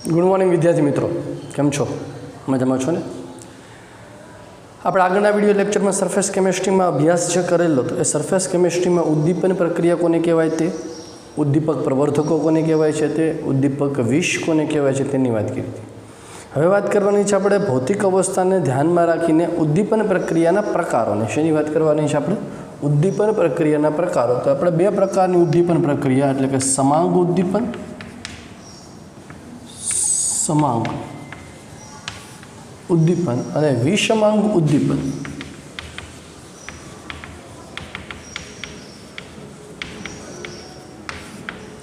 Good morning વિદ્યાર્થી મિત્રો, કેમ છો? મજામાં છો ને? આપણે આગળના વિડીયો લેક્ચરમાં સરફેસ કેમિસ્ટ્રીમાં અભ્યાસ જે કરેલો હતો એ સરફેસ કેમિસ્ટ્રીમાં ઉદ્દીપન પ્રક્રિયા કોને કહેવાય તે, ઉદ્દીપક પ્રવર્ધકો કોને કહેવાય છે તે, ઉદ્દીપક વિષ કોને કહેવાય છે તેની વાત કરી હતી. હવે વાત કરવાની છે આપણે ભૌતિક અવસ્થાને ધ્યાનમાં રાખીને ઉદ્દીપન પ્રક્રિયાના પ્રકારોને. શેની વાત કરવાની છે આપણે? ઉદ્દીપન પ્રક્રિયાના પ્રકારો. તો આપણે બે પ્રકારની ઉદ્દીપન પ્રક્રિયા એટલે કે સમાંગ ઉદ્દીપન, સમાંગ ઉદ્દીપન અને વિષમાંગ ઉદ્દીપન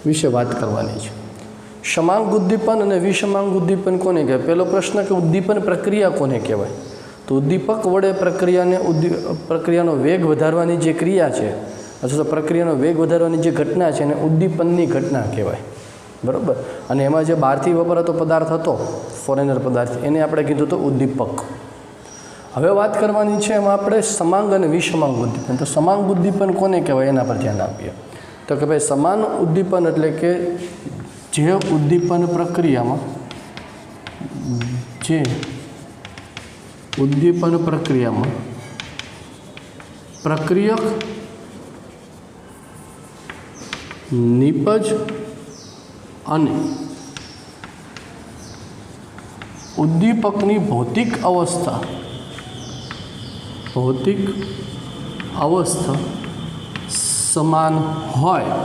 વિશે વાત કરવાની છે. સમાંગ ઉદ્દીપન અને વિષમાંગ ઉદ્દીપન કોને કહેવાય? પહેલો પ્રશ્ન કે ઉદ્દીપન પ્રક્રિયા કોને કહેવાય? તો ઉદ્દીપક વડે પ્રક્રિયાનો વેગ વધારવાની જે ક્રિયા છે અથવા તો પ્રક્રિયાનો વેગ વધારવાની જે ઘટના છે એને ઉદ્દીપનની ઘટના કહેવાય. બરાબર. અને એમાં જે બહારથી વપરાતો પદાર્થ હતો, ફોરેનર પદાર્થ, એને આપણે કીધું તો ઉદ્દીપક. હવે વાત કરવાની છે એમાં આપણે સમાંગ અને વિષમાંગ ઉદ્દીપન. તો સમાંગ ઉદ્દીપન કોને કહેવાય એના પર ધ્યાન આપીએ. તો કે ભાઈ સમાન ઉદ્દીપન એટલે કે જે ઉદ્દીપન પ્રક્રિયામાં પ્રક્રિયક, નિપજ અને ઉદ્દીપકની ભૌતિક અવસ્થા સમાન હોય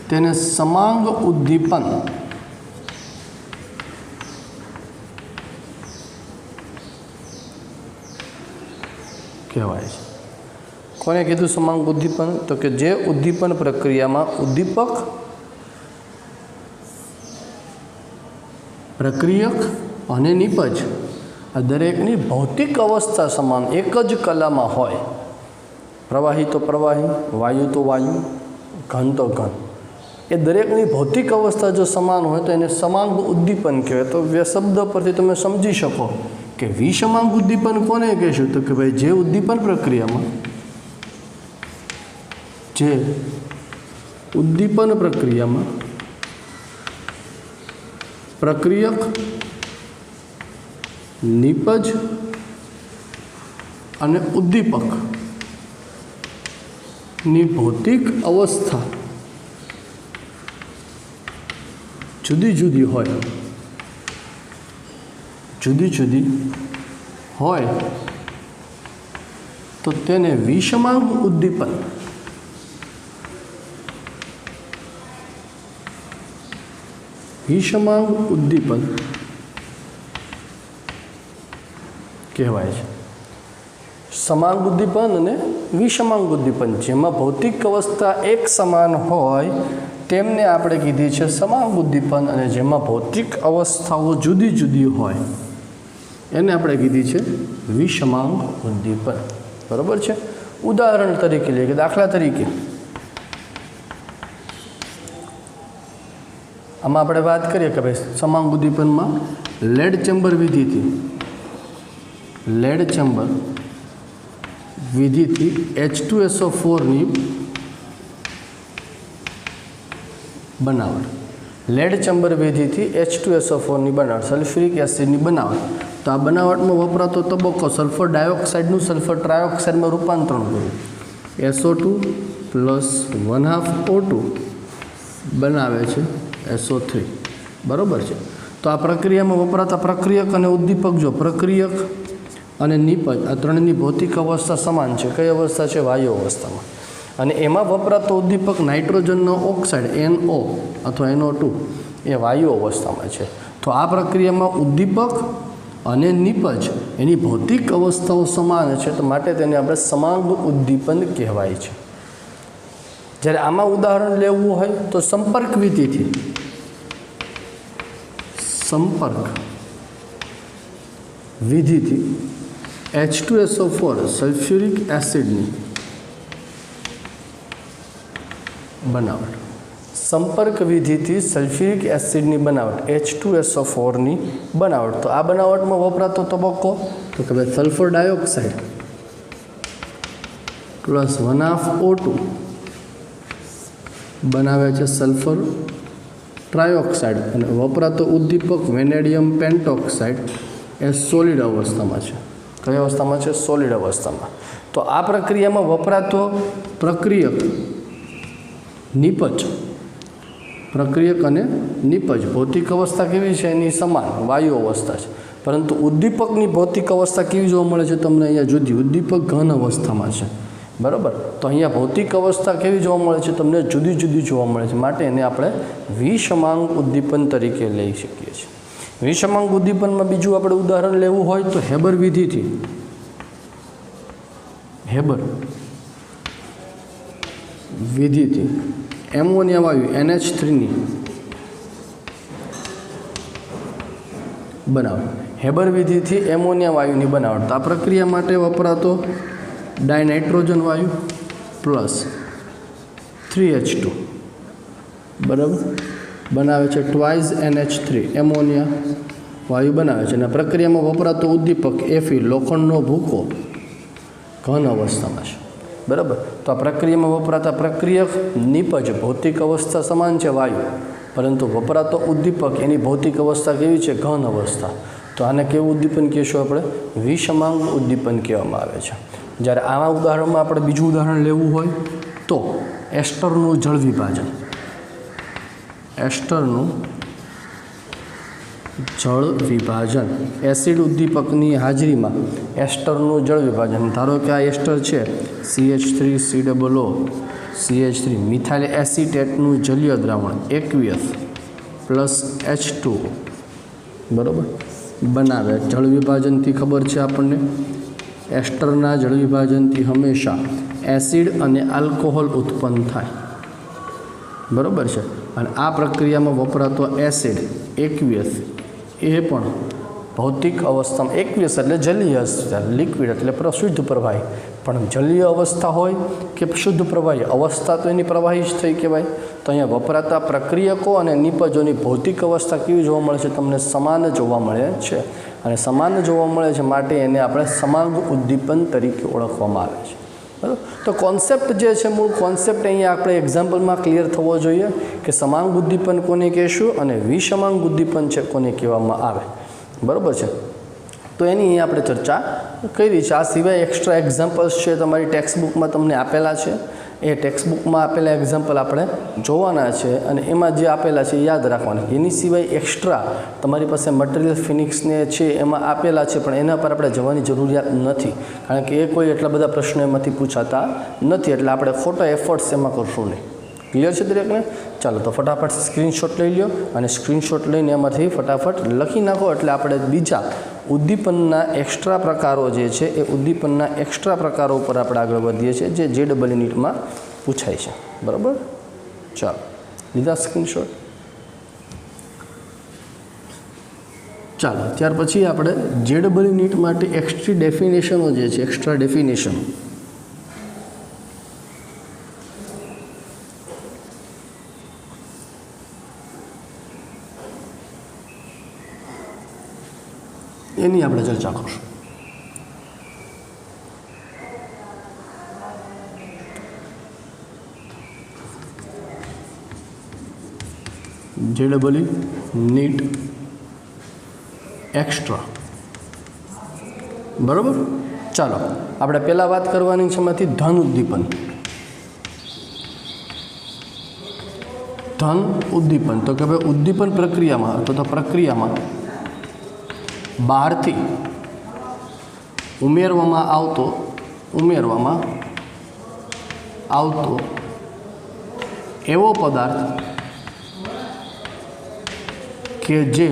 તેને સમાંગ ઉદ્દીપન કહેવાય છે. કોને કીધું સમાંગ ઉદ્દીપન? તો કે જે ઉદ્દીપન પ્રક્રિયામાં ઉદ્દીપક, પ્રક્રિયક અને નિપજ આ દરેકની ભૌતિક અવસ્થા સમાન એક જ કલામાં હોય. પ્રવાહી તો પ્રવાહી, વાયુ તો વાયુ, ઘન તો ઘન, એ દરેકની ભૌતિક અવસ્થા જો સમાન હોય તો એને સમાંગ ઉદ્દીપન કહેવાય. તો શબ્દ પરથી તમે સમજી શકો કે વિષમાંગ ઉદ્દીપન કોને કહેશું? તો કે ભાઈ જે ઉદ્દીપન પ્રક્રિયામાં પ્રક્રિયક, નિપજ અને ઉદ્દીપકની ભૌતિક અવસ્થા જુદી જુદી હોય તો તેને વિષમાંગ ઉદ્દીપન કહેવાય છે. સમાંગ ઉદ્દીપન અને વિષમાંગ ઉદ્દીપન, જેમાં ભૌતિક અવસ્થા એક સમાન હોય તેમને આપણે કીધી છે સમાંગ ઉદ્દીપન, અને જેમાં ભૌતિક અવસ્થાઓ જુદી જુદી હોય એને આપણે કીધી છે વિષમાંગ ઉદ્દીપન. બરાબર છે. ઉદાહરણ તરીકે લઈએ કે દાખલા તરીકે આમાં આપણે વાત કરીએ કે ભાઈ સમાંગ ઉદ્દીપનમાં લેડ ચેમ્બર વિધિથી H2SO4ની બનાવટ, લેડ ચેમ્બર વિધિથી H2SO4ની બનાવટ, સલ્ફ્યુરિક એસિડની બનાવટ. તો આ બનાવટમાં વપરાતો તબક્કો સલ્ફર ડાયોક્સાઇડનું સલ્ફર ટ્રાયોક્સાઇડમાં રૂપાંતરણ કરવું, SO2 પ્લસ 1/2 O2 બનાવે છે SO3. બરાબર છે. તો આ પ્રક્રિયામાં વપરાતા પ્રક્રિયક અને ઉદ્દીપક, જો પ્રક્રિયક અને નિપજ આ ત્રણની ભૌતિક અવસ્થા સમાન છે. કઈ અવસ્થા છે? વાયુ અવસ્થામાં. અને એમાં વપરાતો ઉદ્દીપક નાઇટ્રોજનનો ઓક્સાઇડ NO અથવા NO2 એ વાયુ અવસ્થામાં છે. તો આ પ્રક્રિયામાં ઉદ્દીપક અને નિપજ એની ભૌતિક અવસ્થાઓ સમાન છે, તો માટે તેને આપણે સમાંગ ઉદ્દીપન કહેવાય છે. જ્યારે આમાં ઉદાહરણ લેવું હોય તો સંપર્ક વિધિથી H2SO4 સલ્ફ્યુરિક એસિડની બનાવટ, સંપર્ક વિધિથી સલ્ફ્યુરિક એસિડની બનાવટ H2SO4ની બનાવટ. તો આ બનાવટમાં વપરાતો તબક્કો તો કે ભાઈ સલ્ફર ડાયોક્સાઇડ પ્લસ 1/2 O2 બનાવે છે સલ્ફર ટ્રાયોક્સાઇડ અને વપરાતો ઉદ્દીપક વેનેડિયમ પેન્ટોક્સાઇડ એ સોલિડ અવસ્થામાં છે. કઈ અવસ્થામાં છે? સોલિડ અવસ્થામાં. તો આ પ્રક્રિયામાં વપરાતો પ્રક્રિયક નિપજ, પ્રક્રિયક અને નિપજ ભૌતિક અવસ્થા કેવી છે? એની સમાન વાયુ અવસ્થા છે. પરંતુ ઉદ્દીપકની ભૌતિક અવસ્થા કેવી જોવા મળે છે તમને? અહીંયા જુદી. ઉદ્દીપક ઘન અવસ્થામાં છે, બરાબર. તો અહીંયા ભૌતિક અવસ્થા કેવી જોવા મળે છે તમને? જુદી જુદી જોવા મળે છે. માટે એને આપણે વિષમાંગ ઉદ્દીપન તરીકે લઈ શકીએ છીએ. વિષમાંગ ઉદ્દીપનમાં બીજું આપણે ઉદાહરણ લેવું હોય તો હેબર વિધિથી, હેબર વિધિથી એમોનિયા વાયુ NH3ની બનાવટ. હેબર વિધિથી એમોનિયા વાયુની બનાવટ. તો આ પ્રક્રિયા માટે વપરાતો ડાયનાઇટ્રોજન વાયુ પ્લસ 3H2 બરાબર બનાવે છે ટ્વાઇસ NH3 એમોનિયા વાયુ બનાવે છે. અને પ્રક્રિયામાં વપરાતો ઉદ્દીપક Fe લોખંડનો ભૂકો ઘન અવસ્થામાં છે, બરાબર. તો આ પ્રક્રિયામાં વપરાતા પ્રક્રિયક નિપજ ભૌતિક અવસ્થા સમાન છે વાયુ, પરંતુ વપરાતો ઉદ્દીપક એની ભૌતિક અવસ્થા કેવી છે? ઘન અવસ્થા. તો આને કેવું ઉદ્દીપન કહીશું આપણે? વિષમાંગ ઉદ્દીપન કહેવામાં આવે છે. જ્યારે આવા ઉદાહરણમાં આપણે બીજું ઉદાહરણ લેવું હોય તો એસ્ટરનું જળ વિભાજન, એસ્ટરનું જળ વિભાજન, એસિડ ઉદ્દીપકની હાજરીમાં એસ્ટરનું જળ વિભાજન. ધારો કે આ એસ્ટર છે CH3COO CH3 મિથાઇલ એસિટેટનું જલીય દ્રાવણ aqueous પ્લસ H2 બરાબર બનાવે. જળ વિભાજનથી ખબર છે આપણને, એસ્ટરના જળ વિભાજનથી હંમેશા એસિડ અને આલ્કોહોલ ઉત્પન્ન થાય, બરાબર છે. અને આ પ્રક્રિયામાં વપરાતો એસિડ aqueous એ પણ ભૌતિક અવસ્થામાં, aqueous એટલે જલીય, લિક્વિડ એટલે શુદ્ધ પ્રવાહી, પણ જલીય અવસ્થા હોય કે શુદ્ધ પ્રવાહી અવસ્થા તો એની પ્રવાહી જ થઈ કહેવાય. તો અહીંયા વપરાતા પ્રક્રિયકો અને નિપજોની ભૌતિક અવસ્થા કેવી જોવા મળે છે તમને? સમાન જોવા મળે છે. અને સમાન જોવા મળે છે માટે એને આપણે સમાંગ ઉદ્દીપન તરીકે ઓળખવામાં આવે છે, બરાબર. તો કોન્સેપ્ટ જે છે, મૂળ કોન્સેપ્ટ અહીંયા આપણે એક્ઝામ્પલમાં ક્લિયર થવો જોઈએ કે સમાંગ ઉદ્દીપન કોને કહેશું અને વિષમાંગ ઉદ્દીપન છે કોને કહેવામાં આવે, બરાબર છે. તો એની અહીંયા આપણે ચર્ચા કરી છે. આ સિવાય એક્સ્ટ્રા એક્ઝામ્પલ્સ છે તમારી ટેક્સ્ટબુકમાં તમને આપેલા છે. એ ટેક્સ્ટબુકમાં આપેલા એક્ઝામ્પલ આપણે જોવાના છે અને એમાં જે આપેલા છે એ યાદ રાખવાના. એની સિવાય એક્સ્ટ્રા તમારી પાસે મટીરિયલ ફિનિક્સને છે એમાં આપેલા છે, પણ એના પર આપણે જવાની જરૂરિયાત નથી, કારણ કે એ કોઈ એટલા બધા પ્રશ્નો એમાંથી પૂછાતા નથી. એટલે આપણે ખોટા એફર્ટ્સ એમાં કરશું નહીં. ક્લિયર છે દરેકને? ચાલો તો ફટાફટ સ્ક્રીનશોટ લઈ લો અને સ્ક્રીનશોટ લઈને એમાંથી ફટાફટ લખી નાખો. એટલે આપણે બીજા ઉદ્દીપનના એક્સ્ટ્રા પ્રકારો જે છે એ ઉદ્દીપનના એક્સ્ટ્રા પ્રકારો ઉપર આપણે આગળ વધીએ છીએ, જે JEE નીટમાં પૂછાય છે, બરાબર. ચાલો લીધા સ્ક્રીનશોટ? ચાલો ત્યાર પછી આપણે JEE નીટ માટે એક્સ્ટ્રા ડેફિનેશનો જે છે, એક્સ્ટ્રા ડેફિનેશન એની આપણે ચર્ચા કરશું. JEE નીટ એક્સ્ટ્રા, બરાબર. ચાલો આપણે પહેલાં વાત કરવાની છે એમાંથી ધન ઉદ્દીપન. ધન ઉદ્દીપન તો કે ભાઈ ઉદ્દીપન પ્રક્રિયામાં અથવા તો પ્રક્રિયામાં બહારથી ઉમેરવામાં આવતો એવો પદાર્થ કે જે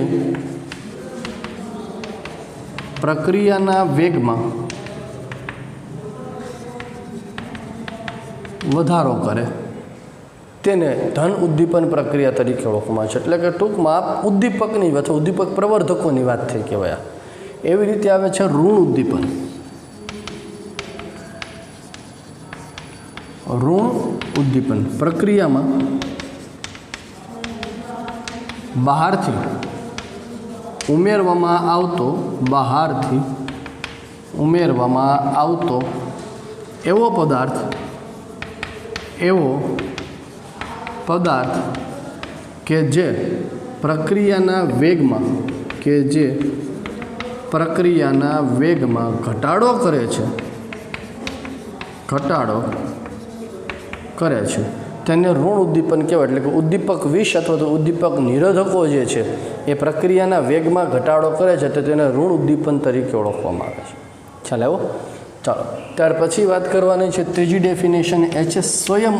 પ્રક્રિયાના વેગમાં વધારો કરે તેને ધન ઉદ્દીપન પ્રક્રિયા તરીકે ઓળખવામાં આવે છે. એટલે કે ટૂંકમાં ઉદ્દીપકની અથવા ઉદ્દીપક પ્રવર્ધકોની વાત થઈ કહેવાય. એવી રીતે આવે છે ઋણ ઉદ્દીપન. ઋણ ઉદ્દીપન પ્રક્રિયામાં બહારથી ઉમેરવામાં આવતો એવો પદાર્થ કે જે પ્રક્રિયાના વેગમાં ઘટાડો કરે છે તેને ઋણ ઉદ્દીપન કહેવાય. એટલે કે ઉદ્દીપક વિષ અથવા તો ઉદ્દીપક નિરોધકો જે છે એ પ્રક્રિયાના વેગમાં ઘટાડો કરે છે તો તેને ઋણ ઉદ્દીપન તરીકે ઓળખવામાં આવે છે. ખ્યાલ આવ્યો? ચાલો, ત્યાર પછી વાત કરવાની છે ત્રીજી ડેફિનેશન, એ છે સ્વયં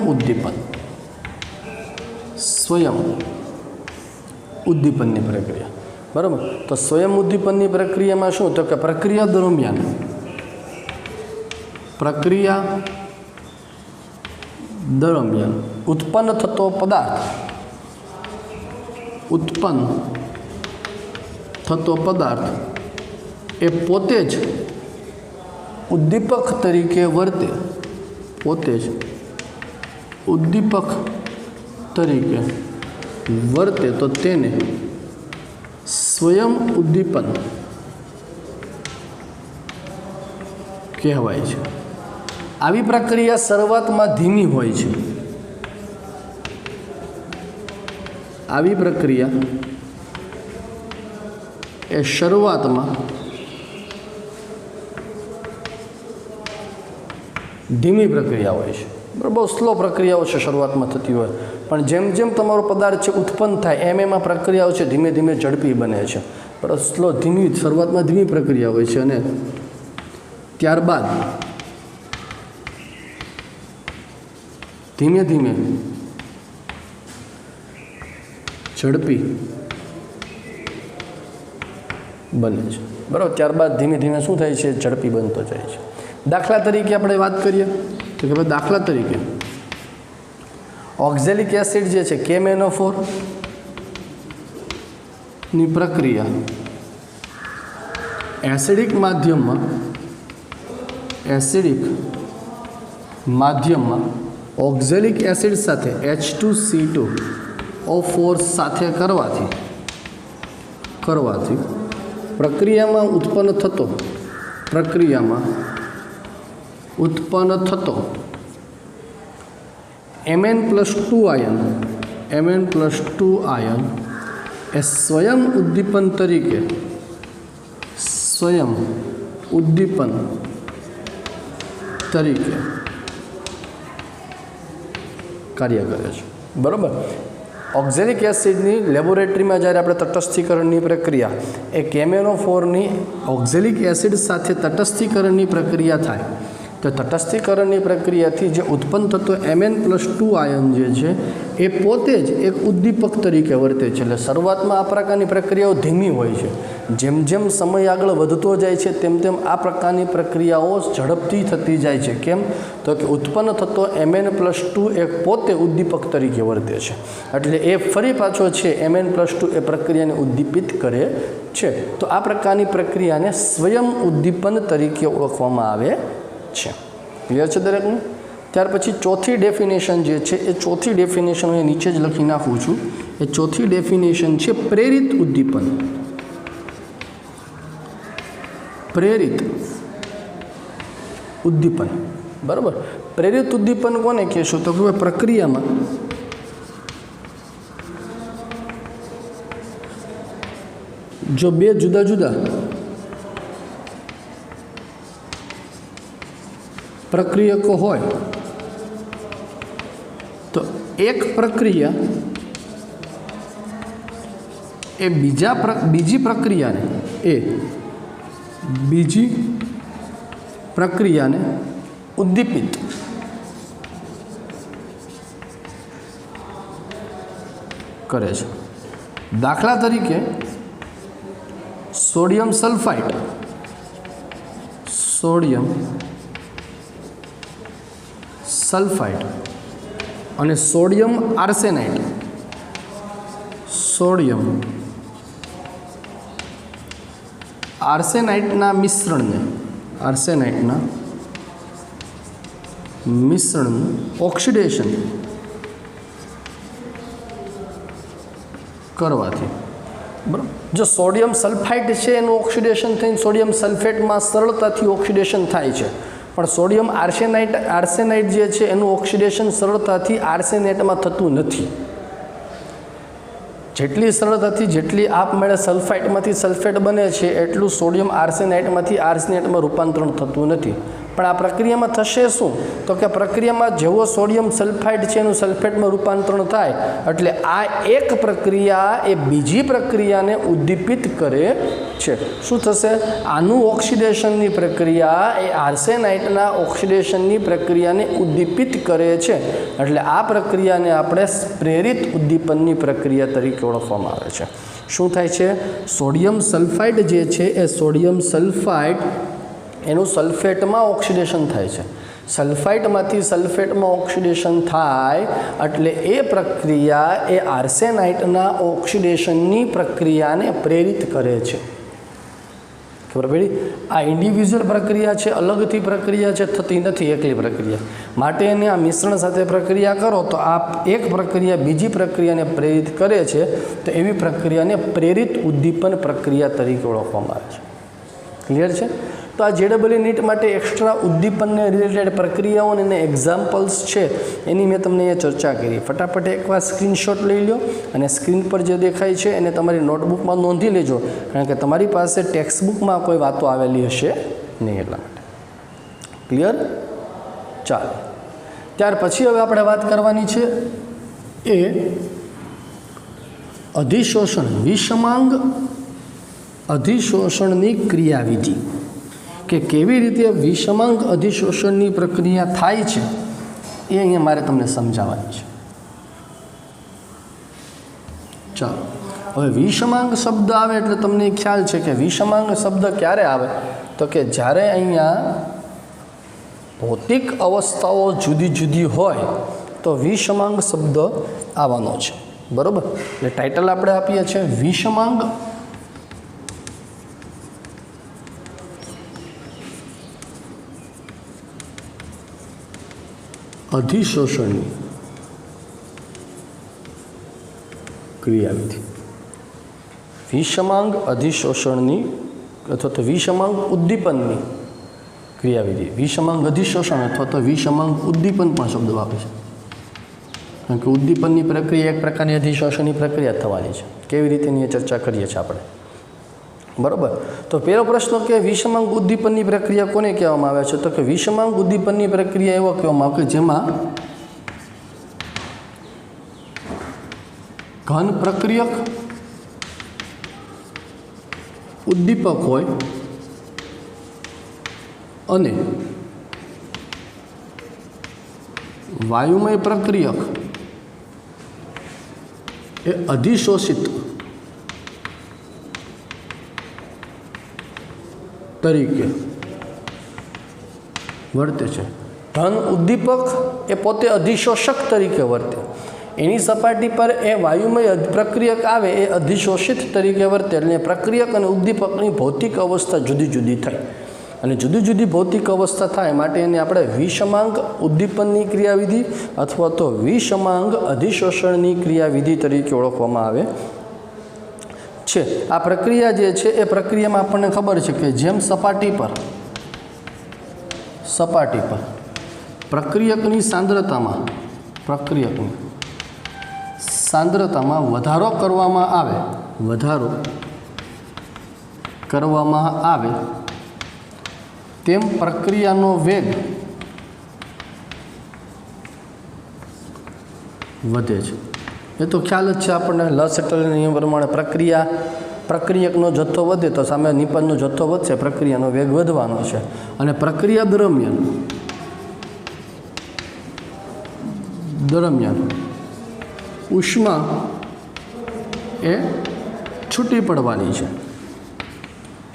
ઉદ્દીપનની પ્રક્રિયા. બરાબર? તો સ્વયં ઉદ્દીપનની પ્રક્રિયામાં શું? તો કે પ્રક્રિયા દરમિયાન ઉત્પન્ન થતો પદાર્થ એ પોતે જ ઉદ્દીપક તરીકે વર્તે તો તેને સ્વયં ઉદ્દીપન કહેવાય છે. આવી પ્રક્રિયા શરૂઆતમાં ધીમી હોય છે. આવી પ્રક્રિયા એ શરૂઆતમાં ધીમી પ્રક્રિયા હોય છે. બરાબર? બહુ સ્લો પ્રક્રિયાઓ છે શરૂઆતમાં થતી હોય, પણ જેમ જેમ તમારો પદાર્થ છે ઉત્પન્ન થાય એમાં પ્રક્રિયાઓ છે ધીમે ધીમે ઝડપી બને છે. બરાબર? શરૂઆતમાં ધીમી પ્રક્રિયા હોય છે અને ત્યારબાદ ધીમે ધીમે ઝડપી બને છે. બરાબર? ત્યારબાદ ધીમે ધીમે શું થાય છે? ઝડપી બનતો જાય છે. દાખલા તરીકે આપણે વાત કરીએ તો કે ભાઈ દાખલા તરીકે ઓક્ઝેલિક એસિડ જે છે KMnO4 ની પ્રક્રિયા એસિડિક માધ્યમમાં ઓક્ઝેલિક એસિડ સાથે H2CO4 સાથે કરવાથી પ્રક્રિયામાં ઉત્પન્ન થતો Mn+2 આયન એ સ્વયં ઉદ્દીપન તરીકે કાર્ય કરે છે. બરાબર? ઓક્ઝેલિક એસિડની લેબોરેટરીમાં જ્યારે આપણે તટસ્થીકરણની પ્રક્રિયા એ KMnO4ની ઓક્ઝેલિક એસિડ સાથે તટસ્થીકરણની પ્રક્રિયા થાય તો તટસ્થીકરણની પ્રક્રિયાથી જે ઉત્પન્ન થતો Mn+2 આયન જે છે એ પોતે જ એક ઉદ્દીપક તરીકે વર્તે છે. એટલે શરૂઆતમાં આ પ્રકારની પ્રક્રિયાઓ ધીમી હોય છે. જેમ જેમ સમય આગળ વધતો જાય છે તેમ તેમ આ પ્રકારની પ્રક્રિયાઓ ઝડપથી થતી જાય છે. કેમ? તો કે ઉત્પન્ન થતો Mn+2 એ પોતે ઉદ્દીપક તરીકે વર્તે છે. એટલે એ ફરી પાછો છે Mn+2 એ પ્રક્રિયાને ઉદ્દીપિત કરે છે. તો આ પ્રકારની પ્રક્રિયાને સ્વયં ઉદ્દીપન તરીકે ઓળખવામાં આવે છે. ક્લિયર છે દરેકને? ત્યાર પછી ચોથી ડેફિનેશન જે છે એ ચોથી ડેફિનેશન હું નીચે જ લખી નાખું છું. એ ચોથી ડેફિનેશન છે પ્રેરિત ઉદ્દીપન. બરાબર? પ્રેરિત ઉદ્દીપન કોને કહેશું? તો કે પ્રક્રિયામાં જો બે જુદા જુદા પ્રક્રિયકો હોય તો એક પ્રક્રિયા એ બીજી પ્રક્રિયાને ઉદ્દીપિત કરે છે. દાખલા તરીકે સોડિયમ સલ્ફાઇડ અને સોડિયમ આર્સેનાઇટના મિશ્રણનું ઓક્સિડેશન કરવાથી, બરાબર, જો સોડિયમ સલ્ફાઇડ છે એનું ઓક્સિડેશન થઈને સોડિયમ સલ્ફેટમાં સરળતાથી ઓક્સિડેશન થાય છે, પણ સોડિયમ આર્સેનાઇટ જે છે એનું ઓક્સિડેશન સરળતાથી આર્સેનેટમાં થતું નથી. જેટલી સરળતાથી જેટલી આપમેળે સલ્ફાઇટમાંથી સલ્ફેટ બને છે એટલું સોડિયમ આર્સેનાઇટમાંથી આર્સેનેટમાં રૂપાંતરણ થતું નથી. પણ આ પ્રક્રિયામાં થશે શું? તો કે પ્રક્રિયામાં જેવો સોડિયમ સલ્ફાઇડ છે એનું સલ્ફેટમાં રૂપાંતરણ થાય એટલે આ એક પ્રક્રિયા એ બીજી પ્રક્રિયાને ઉદ્દીપિત કરે છે. શું થશે? આનું ઓક્સિડેશનની પ્રક્રિયા એ આર્સેનાઇટના ઓક્સિડેશનની પ્રક્રિયાને ઉદ્દીપિત કરે છે. એટલે આ પ્રક્રિયાને આપણે પ્રેરિત ઉદ્દીપનની પ્રક્રિયા તરીકે ઓળખવામાં આવે છે. શું થાય છે? સોડિયમ સલ્ફાઇડ જે છે એ સોડિયમ સલ્ફાઇડ એનું સલ્ફેટમાં ઓક્સિડેશન થાય છે. સલ્ફાઇટમાંથી સલ્ફેટમાં ઓક્સિડેશન થાય એટલે એ પ્રક્રિયા એ આર્સેનાઇટના ઓક્સિડેશનની પ્રક્રિયાને પ્રેરિત કરે છે. ખબર પડી? આ ઇન્ડિવિજ્યુઅલ પ્રક્રિયા છે, અલગથી પ્રક્રિયા છે, થતી નથી એકલી પ્રક્રિયા. માટે એને આ મિશ્રણ સાથે પ્રક્રિયા કરો તો આ એક પ્રક્રિયા બીજી પ્રક્રિયાને પ્રેરિત કરે છે. તો એવી પ્રક્રિયાને પ્રેરિત ઉદ્દીપન પ્રક્રિયા તરીકે ઓળખવામાં આવે છે. ક્લિયર છે? તો આ JEE નીટ માટે એક્સ્ટ્રા ઉદ્દીપનને રિલેટેડ પ્રક્રિયાઓ અને એક્ઝામ્પલ્સ છે એની મેં તમને અહીંયા ચર્ચા કરી. ફટાફટ એકવાર સ્ક્રીનશોટ લઈ લો અને સ્ક્રીન પર જે દેખાય છે એને તમારી નોટબુકમાં નોંધી લેજો, કારણ કે તમારી પાસે ટેક્સ્ટબુકમાં કોઈ વાતો આવેલી હશે નહીં એટલા માટે. ક્લિયર? ચાલો, ત્યાર પછી હવે આપણે વાત કરવાની છે એ અધિશોષણ વિષમાંગ અધિશોષણની ક્રિયાવિધિ, કે કેવી રીતે વિષમાંગ અધિશોષણની પ્રક્રિયા થાય છે એ અહીંયા મારે તમને સમજાવવાની છે. ચાલો, હવે વિષમાંગ શબ્દ આવે એટલે તમને ખ્યાલ છે કે વિષમાંગ શબ્દ ક્યારે આવે? તો કે જ્યારે અહીંયા ભૌતિક અવસ્થાઓ જુદી જુદી હોય તો વિષમાંગ શબ્દ આવવાનો છે. બરાબર? એટલે ટાઇટલ આપણે આપીએ છીએ વિષમાંગ અધિશોષણની ક્રિયાવિધિ. વિષમાંગ અધિશોષણની અથવા તો વિષમાંગ ઉદ્દીપનની ક્રિયાવિધિ. વિષમાંગ અધિશોષણ અથવા તો વિષમાંગ ઉદ્દીપન પણ શબ્દ વાપરે છે, કારણ કે ઉદ્દીપનની પ્રક્રિયા એક પ્રકારની અધિશોષણની પ્રક્રિયા થવાની છે. કેવી રીતેની એ ચર્ચા કરીએ છીએ આપણે. બરાબર? તો પહેલો પ્રશ્ન કે વિષમાંગ ઉદ્દીપનની પ્રક્રિયા કોને કહેવામાં આવે છે? તો કે વિષમાંગ ઉદ્દીપનની પ્રક્રિયા એવો કહેવામાં આવે કે જેમાં ઘન પ્રક્રિયક ઉદ્દીપક હોય અને વાયુમય પ્રક્રિયક એ અધિશોષિત તરીકે વર્તે છે. ધન ઉદ્દીપક એ પોતે અધિશોષક તરીકે વર્તે. એની સપાટી પર એ વાયુમય પ્રક્રિયક આવે એ અધિશોષિત તરીકે વર્તે. એટલે પ્રક્રિયક અને ઉદ્દીપકની ભૌતિક અવસ્થા જુદી જુદી થાય અને જુદી જુદી ભૌતિક અવસ્થા થાય માટે એને આપણે વિષમાંગ ઉદ્દીપનની ક્રિયાવિધિ અથવા તો વિષમાંગ અધિશોષણની ક્રિયાવિધિ તરીકે ઓળખવામાં આવે છે. આ પ્રક્રિયા જે છે એ પ્રક્રિયામાં આપણને ખબર છે કે જેમ સપાટી પર પ્રક્રિયકની સાંદ્રતામાં વધારો કરવામાં આવે તેમ પ્રક્રિયાનો વેગ વધે છે. એ તો ખ્યાલ જ છે આપણને. લસેટલના નિયમ પ્રમાણે પ્રક્રિયકનો જથ્થો વધે તો સામે નિપજનો જથ્થો વધશે, પ્રક્રિયાનો વેગ વધવાનો છે. અને પ્રક્રિયા દરમિયાન ઉષ્મા એ છૂટી પડવાની છે.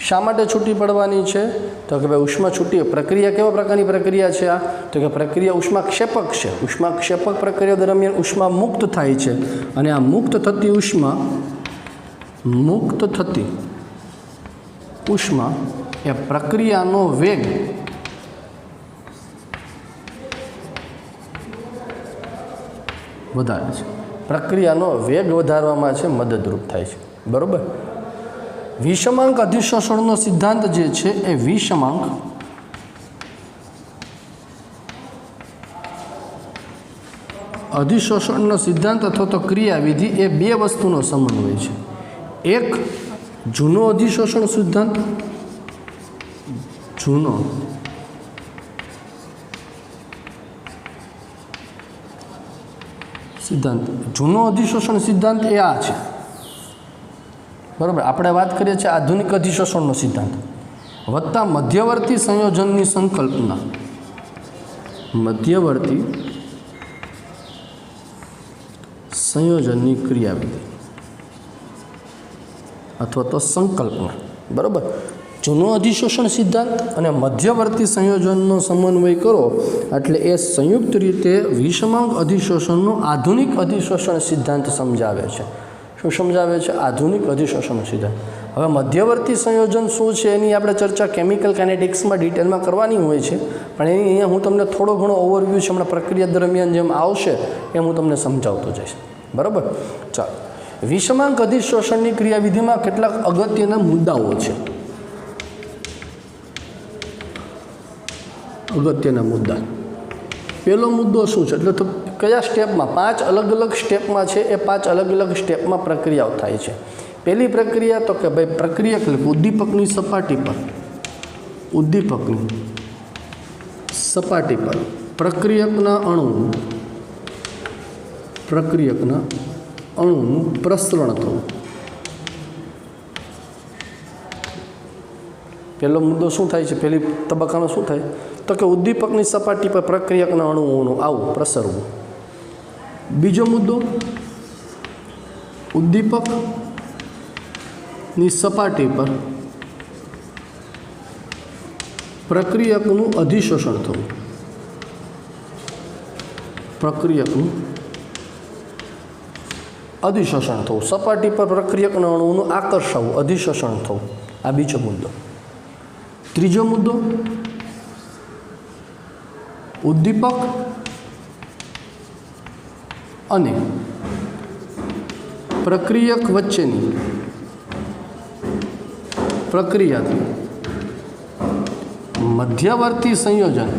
શા માટે છૂટી પડવાની છે? તો કે ભાઈ ઉષ્મા છૂટી. પ્રક્રિયા કેવા પ્રકારની પ્રક્રિયા છે આ? તો કે પ્રક્રિયા ઉષ્માક્ષેપક છે. ઉષ્માક્ષેપક પ્રક્રિયા દરમિયાન ઉષ્મા મુક્ત થાય છે અને આ મુક્ત થતી ઉષ્મા એ પ્રક્રિયાનો વેગ વધારે છે. પ્રક્રિયાનો વેગ વધારવામાં છે મદદરૂપ થાય છે. બરાબર? વિષમાંગ અધિશોષણનો સિદ્ધાંત જે છે એ વિષમાંગ અધિશોષણનો સિદ્ધાંત અથવા તો ક્રિયાવિધિ એ બે વસ્તુનો સમન્વય છે. એક જૂનો અધિશોષણ સિદ્ધાંત, જૂનો સિદ્ધાંત, જૂનો અધિશોષણ સિદ્ધાંત એ આ છે, બરાબર. આપણે વાત કરીએ છીએ આધુનિક અધિશોષણનો સિદ્ધાંત વત્તા મધ્યવર્તી સંયોજનની સંકલ્પના, મધ્યવર્તી સંયોજનની ક્રિયાવિધિ અથવા તો સંકલ્પના, બરાબર. જૂનો અધિશોષણ સિદ્ધાંત અને મધ્યવર્તી સંયોજનનો સમન્વય કરો એટલે એ સંયુક્ત રીતે વિષમાંગ અધિશોષણનો આધુનિક અધિશોષણ સિદ્ધાંત સમજાવે છે. શું સમજાવે છે? આધુનિક અધિશોષણ સિદ્ધાંત. હવે મધ્યવર્તી સંયોજન શું છે એની આપણે ચર્ચા કેમિકલ કાઇનેટિક્સમાં ડિટેલમાં કરવાની હોય છે, પણ એની અહીંયા હું તમને થોડો ઘણો ઓવરવ્યૂ છે હમણાં પ્રક્રિયા દરમિયાન જેમ આવશે એમ હું તમને સમજાવતો જઈશ, બરાબર. ચાલો, વિષમાંગ અધિશોષણની ક્રિયાવિધિમાં કેટલાક અગત્યના મુદ્દાઓ છે. અગત્યના મુદ્દા. પહેલો મુદ્દો શું છે એટલે તો કયા સ્ટેપમાં, 5 અલગ અલગ સ્ટેપમાં છે, એ 5 અલગ અલગ સ્ટેપમાં પ્રક્રિયાઓ થાય છે. પહેલી પ્રક્રિયા તો કે ભાઈ પ્રક્રિયક ઉદ્દીપકની સપાટી પર, ઉદ્દીપકની સપાટી પર પ્રક્રિયકના અણુનું પ્રસરણ થવું. પહેલો મુદ્દો શું થાય છે, પહેલી તબક્કામાં શું થાય તો કે ઉદ્દીપકની સપાટી પર પ્રક્રિયકના અણુઓનું આવું પ્રસરવું. બીજો મુદ્દો, ઉદ્દીપકની સપાટી પર પ્રક્રિયકનું અધિશોષણ થવું, પ્રક્રિયકનું અધિશોષણ થવું, સપાટી પર પ્રક્રિયકના અણુઓનું આકર્ષાવું, અધિશોષણ થવું. આ બીજો મુદ્દો. ત્રીજો મુદ્દો, ઉદ્દીપક અને પ્રક્રિયક વચ્ચેની પ્રક્રિયાથી મધ્યવર્તી સંયોજન,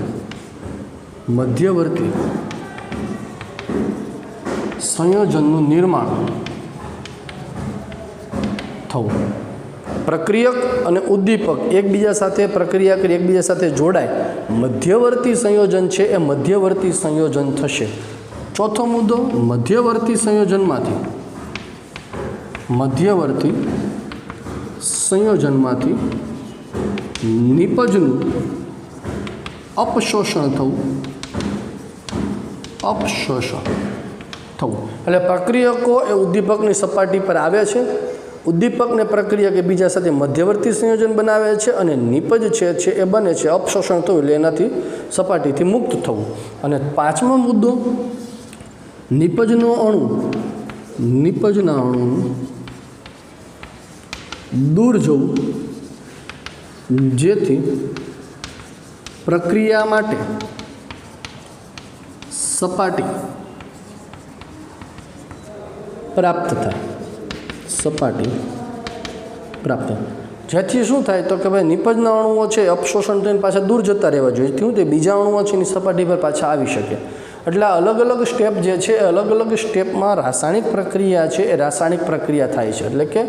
મધ્યવર્તી સંયોજનનું નિર્માણ થવું. પ્રક્રિયક અને ઉદ્દીપક એકબીજા સાથે પ્રક્રિયા કરી એકબીજા સાથે જોડાય, મધ્યવર્તી સંયોજન છે એ મધ્યવર્તી સંયોજન થશે. ચોથો મુદ્દો, મધ્યવર્તી સંયોજનમાંથી નિપજનું અપશોષણ થવું, એટલે પ્રક્રિયકો એ ઉદ્દીપકની સપાટી પર આવે છે, ઉદ્દીપક ને પ્રક્રિયક એકબીજા સાથે મધ્યવર્તી સંયોજન બનાવે છે અને નિપજ છે એ બને છે અપશોષણ થવું, એટલે એનાથી સપાટીથી મુક્ત થવું. અને પાંચમો મુદ્દો, નિપજના અણુનું દૂર જવું, જેથી પ્રક્રિયા માટે સપાટી પ્રાપ્ત થાય, સપાટી પ્રાપ્ત. જેથી શું થાય તો કે ભાઈ નિપજના અણુઓ છે અપશોષણ થઈને પાછા દૂર જતા રહેવા જોઈએ, જેથી તે બીજા અણુઓ છે એની સપાટી પર પાછા આવી શકે. એટલે અલગ અલગ સ્ટેપ જે છે એ અલગ અલગ સ્ટેપમાં રાસાયણિક પ્રક્રિયા છે એ રાસાયણિક પ્રક્રિયા થાય છે. એટલે કે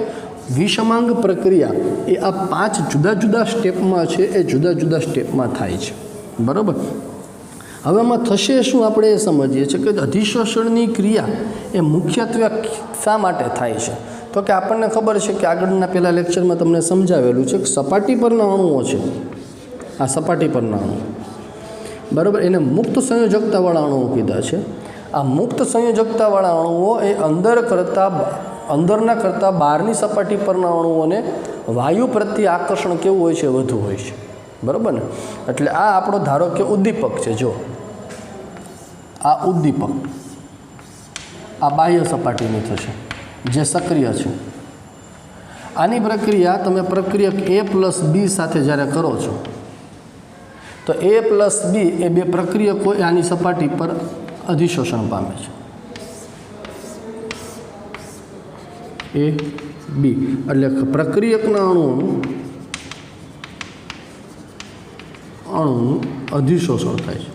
વિષમાંગ પ્રક્રિયા એ આ 5 જુદા જુદા સ્ટેપમાં છે, એ જુદા જુદા સ્ટેપમાં થાય છે, બરાબર. હવે આમાં થશે શું આપણે એ સમજીએ છીએ કે અધિશોષણની ક્રિયા એ મુખ્યત્વે શા માટે થાય છે તો કે આપણને ખબર છે કે આગળના પહેલા લેક્ચરમાં તમને સમજાવેલું છે કે સપાટી પરના અણુઓ છે, આ સપાટી પરના અણુઓ, બરાબર, એને મુક્ત સંયોજકતાવાળા અણુઓ કીધા છે. આ મુક્ત સંયોજકતાવાળા અણુઓ એ અંદરના કરતાં બહારની સપાટી પરના અણુઓને વાયુ પ્રત્યે આકર્ષણ કેવું હોય છે, વધુ હોય છે, બરાબર ને. એટલે આ આપણો ધારો કે ઉદ્દીપક છે, જો આ ઉદ્દીપક આ બાહ્ય સપાટીની થશે જે સક્રિય છે. આની પ્રક્રિયા તમે પ્રક્રિયક A+B સાથે જ્યારે કરો છો તો A+B એ બે પ્રક્રિયકો આની સપાટી પર અધિશોષણ પામે છે, A, B, એટલે પ્રક્રિયકના અણુઓનું અધિશોષણ થાય છે.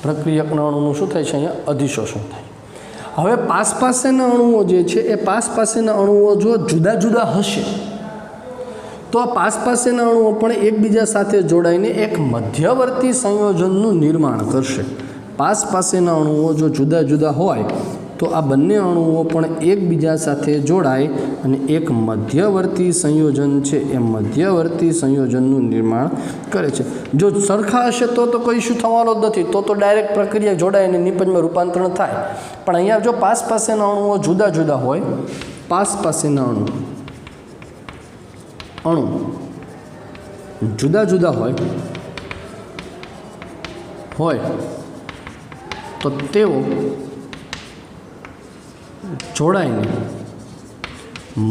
પ્રક્રિયકના અણુનું શું થાય છે? અહીંયા અધિશોષણ થાય. હવે પાસેના અણુઓ જે છે એ પાસેના અણુઓ જો જુદા જુદા હશે તો આ પાસેના અણુઓ પણ એકબીજા સાથે જોડાઈને એક મધ્યવર્તી સંયોજનનું નિર્માણ કરશે. પાસેના અણુઓ જો જુદા જુદા હોય તો આ બંને અણુઓ પણ એકબીજા સાથે જોડાય અને એક મધ્યવર્તી સંયોજન છે એ મધ્યવર્તી સંયોજનનું નિર્માણ કરે છે. જો સરખા હશે તો કોઈ ઇસ્યુ થવાનો જ નથી, તો ડાયરેક્ટ પ્રક્રિયા જોડાય અને નિપજમાં રૂપાંતરણ થાય. પણ અહીંયા જો પાસેના અણુઓ જુદા જુદા હોય, પાસેના અણુ જુદા જુદા હોય તો તેઓ જોડાઈને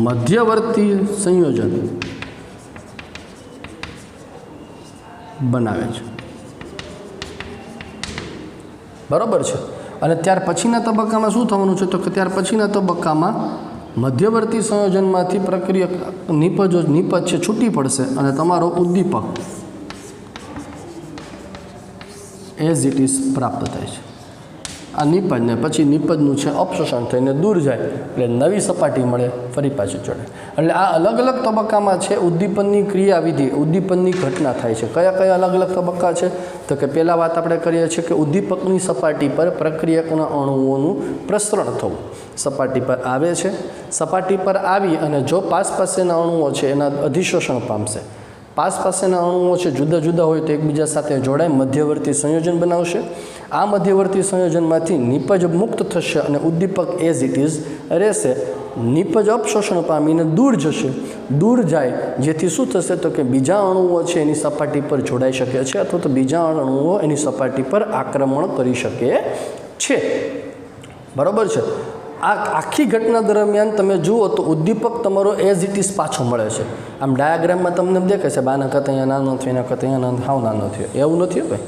મધ્યવર્તી સંયોજન બનાવે છે. બરાબર છે. અને ત્યાર પછીના તબક્કામાં શું થવાનું છે? તો કે ત્યાર પછીના તબક્કામાં મધ્યવર્તી સંયોજનમાંથી પ્રક્રિયક નિપજ છે છૂટી પડશે અને તમારો ઉદ્દીપક એઝ ઇટ ઇઝ પ્રાપ્ત થાય છે. આ નિપજને પછી નિપજનું છે અપશોષણ થઈને દૂર જાય એટલે નવી સપાટી મળે, ફરી પાછી ચડે. એટલે આ અલગ અલગ તબક્કામાં છે ઉદ્દીપનની ક્રિયાવિધિ, ઉદ્દીપનની ઘટના થાય છે. કયા અલગ અલગ તબક્કા છે? તો કે પહેલાં વાત આપણે કરીએ છીએ કે ઉદ્દીપકની સપાટી પર પ્રક્રિયકના અણુઓનું પ્રસરણ થવું. સપાટી પર આવે છે, સપાટી પર આવી અને જો પાસેના અણુઓ છે એના અધિશોષણ પામશે. પાસેના અણુઓ છે જુદા જુદા હોય તો એકબીજા સાથે જોડાય મધ્યવર્તી સંયોજન બનાવશે. આ મધ્યવર્તી સંયોજનમાંથી નિપજ મુક્ત થશે અને ઉદ્દીપક એઝ ઇટ ઇઝ રહેશે. નિપજ અપશોષણ પામીને દૂર જશે. દૂર જાય જેથી શું થશે? તો કે બીજા અણુઓ છે એની સપાટી પર જોડાઈ શકે છે અથવા તો બીજા અણુઓ એની સપાટી પર આક્રમણ કરી શકે છે. બરાબર છે. આ આખી ઘટના દરમિયાન તમે જુઓ તો ઉદ્દીપક તમારો એઝ ઇટ ઇઝ પાછો મળે છે. આમ ડાયાગ્રામમાં તમને દેખાય છે બાના કરતાં અહીંયા નાનો થયો, એના કરતાં અહીંયા નાનો હાવ નાનો થયો, એવું નથી ભાઈ,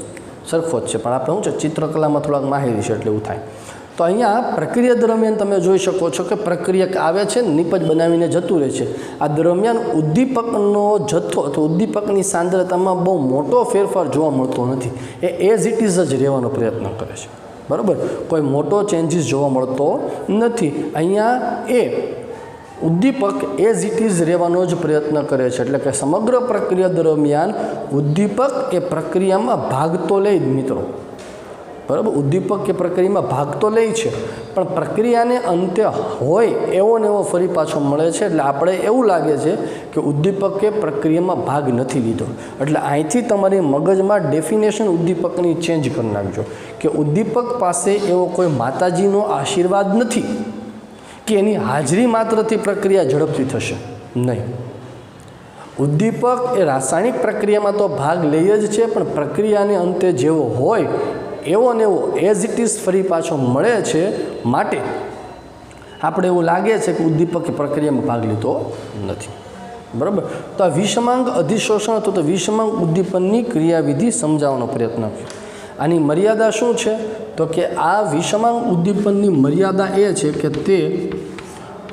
સરખો જ છે. પણ આપણે શું છે ચિત્રકલામાં થોડાક માહિતી છે એટલે એવું થાય. તો અહીંયા પ્રક્રિયા દરમિયાન તમે જોઈ શકો છો કે પ્રક્રિયક આવે છે, નિપજ બનાવીને જતું રહે છે. આ દરમિયાન ઉદ્દીપકનો જથ્થો અથવા ઉદ્દીપકની સાંદ્રતામાં બહુ મોટો ફેરફાર જોવા મળતો નથી. એ એઝ ઇટ ઇઝ જ રહેવાનો પ્રયત્ન કરે છે. બરાબર, કોઈ મોટો ચેન્જીસ જોવા મળતો નથી. અહીંયા એ ઉદ્દીપક એઝ ઇટ ઇઝ રહેવાનો જ પ્રયત્ન કરે છે. એટલે કે સમગ્ર પ્રક્રિયા દરમિયાન ઉદ્દીપક એ પ્રક્રિયામાં ભાગ તો લે જ મિત્રો. બરાબર, ઉદ્દીપક એ પ્રક્રિયામાં ભાગ તો લે છે પણ પ્રક્રિયાને અંતે હોય એવો ને એવો ફરી પાછો મળે છે. એટલે આપણે એવું લાગે છે કે ઉદ્દીપકે પ્રક્રિયામાં ભાગ નથી લીધો. એટલે અહીંથી તમારી મગજમાં ડેફિનેશન ઉદ્દીપકની ચેન્જ કરી નાખજો કે ઉદ્દીપક પાસે એવો કોઈ માતાજીનો આશીર્વાદ નથી કે એની હાજરી માત્રથી પ્રક્રિયા ઝડપથી થશે. નહીં, ઉદ્દીપક એ રાસાયણિક પ્રક્રિયામાં તો ભાગ લે જ છે પણ પ્રક્રિયાને અંતે જેવો હોય એવો ને એવો એઝ ઇટ ઇઝ ફરી પાછો મળે છે. માટે આપણે એવું લાગે છે કે ઉદ્દીપકે પ્રક્રિયામાં ભાગ લીધો નથી. બરાબર, તો આ વિષમાંગ અધિશોષણ અથવા તો વિષમાંગ ઉદ્દીપનની ક્રિયાવિધિ સમજાવવાનો પ્રયત્ન કર્યો. આની મર્યાદા શું છે? તો કે આ વિષમાંગ ઉદ્દીપનની મર્યાદા એ છે કે તે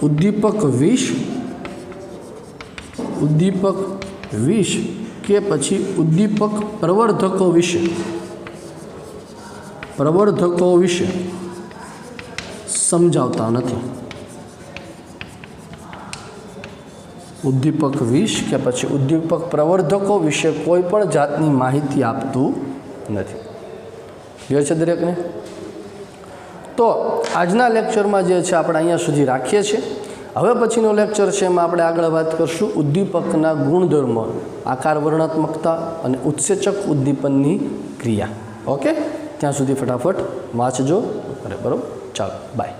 ઉદ્દીપક વિષ કે પછી ઉદ્દીપક પ્રવર્ધકો વિશે સમજાવતા નથી. ઉદ્દીપક વિષ કે પછી ઉદ્દીપક પ્રવર્ધકો વિશે કોઈ પણ જાતની માહિતી આપતું નથી. ક્લિયર છે દરેકને? તો આજના લેક્ચરમાં જે છે આપણે અહીંયા સુધી રાખીએ છીએ. હવે પછીનો લેક્ચર છે એમાં આપણે આગળ વાત કરશું ઉદ્દીપકના ગુણધર્મ, આકાર વર્ણનાત્મકતા અને ઉત્સેચક ઉદ્દીપનની ક્રિયા. ઓકે, ત્યાં સુધી ફટાફટ વાંચજો. બરાબર, ચાલો બાય.